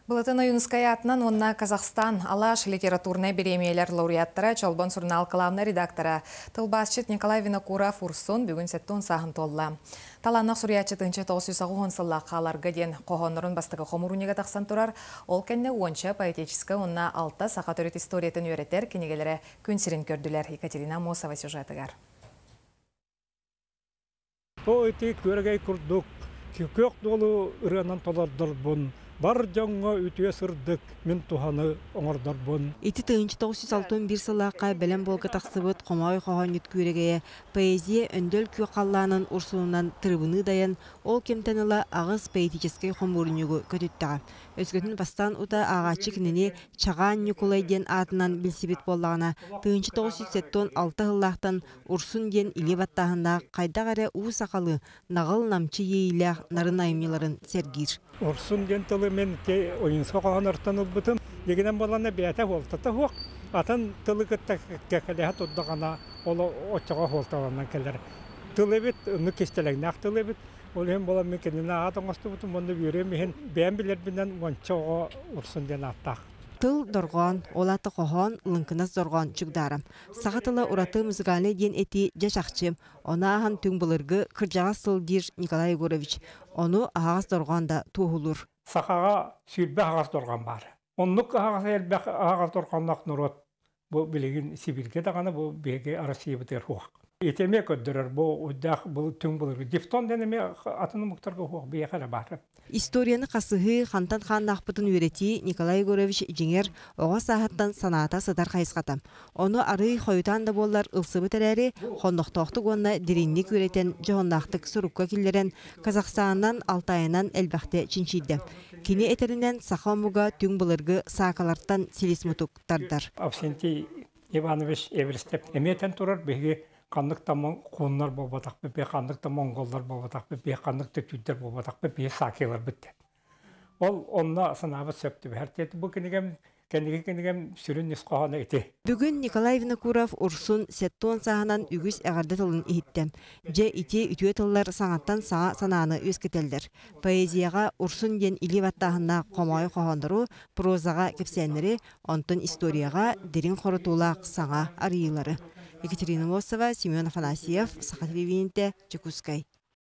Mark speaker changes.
Speaker 1: Былытын Юнуская атынан онна Казахстан алаш литературный премиялар лауреаттары Чолбон журнал кылавны редактора Тылбасчыт Николай Винокуров Урсун бүгін сәттон сағын толла. Таланнақ суриятчы тынчы 990 сылла қаларға ден қоғонырын бастығы қомырунеге тақсан тұрар, ол кәнне онча поэтическа онна алта сақатөрет историятын өретер кенегелері күнсерін көрділер. Екатерина Мосова сюжетігер.
Speaker 2: Поэти көргей күрдік, көк долу ұрынан толардар бұн. Бар жаңға үтіе сырдық, мен туханы оңардар бұн.
Speaker 3: Ити тыынчы 961 сылаққа бәлем болғы тақсыбыт қомай қоған үт көрегеє поэзия өндөл күй қалланын урсуынан трибуны дайын ол кемтенілі ағыз поэтическай қомырынығы көтіттіға. Өзгетін бастан ұта ағачы кініне Чаған Николай ден атынан білсібет болағына тыынчы 976 ғыллақтан урсун ден иле баттағында қайдағары ұғы сақалы нағыл намчы ейләқ нарын айымеларын сәргір.
Speaker 2: Урсун ден тылы мен ойынсқа қоған ұрттан ұлбытым. Егінен боланы бәйті қолтаты хоқ. Атын тылы кәкәліға тұддағана олы отчаға қолтағаннан кәлер. Тылы бет, үні кестелігіне ақ тылы бет. Ол ең болам мен кәніне атын қосты бұтым, онды бүйрем ехен бәйін білер бінен ончаға Урсун ден аттақ.
Speaker 3: Тыл доргон, олаты қоған, лынкынас доргон чүгдарым. Сағатылы ураты музыкалы ден әті жашақчым. Она ағын түң бұлырғы кыржағас сылдир Николай Егорович. Оны ағас доргон да туғылыр.
Speaker 2: Сақаға сүйілбе ағас доргон бар. Онлық ағас әлбе ағас доргонлақ нұрот. Бұл білеген Сибирге дағаны бұл беге арасия бітер хуақ. Етеме көддірір бұл түң бұлырғы. Дифтон денеме атының мұқтарға хуақ бейқара бар.
Speaker 3: Историяны қасығы Хантан хан нақпытын өрети Николай Егорович жеңер оға сағаттан саната сыдар қайысқатам. Оны ары қойытан да болар ылсыбы тәрәрі қондықтоқтық онына деренлік өретен жоғындақтық сұрыққа келдерен Казахстаннан Алтайынан әлбәқті чинчейді. Кені етерінен сақамуға түң бұлырғы сақаларттан селесмутук тардар.
Speaker 2: Авсентий Иванович Эверстеп әметен тұрар беге қандықта қонлар болбатақ бе, қандықта монголдар болбатақ бе, қандықта түйттер болбатақ бе, сақилар бітті. Ол онына сынабы сөпті бе. Әртеті бұл кенегем сүрін несқоғаны еті.
Speaker 3: Бүгін Николай Винокуров Урсун сеттон сағынан үгіз әғарды тылын ехіттім. Же ите үтіе тыллар саңаттан саға сананы өскетелдер. Поэзияға Урсун ден илі баттағына қомай қоғандыру, прозаға кепсенлері, онтын историяға дерін қорытулақ саңа арыйлары. Екатерина Мосова, Семен Афанасьев, Саха телевидениеде, Чекускай.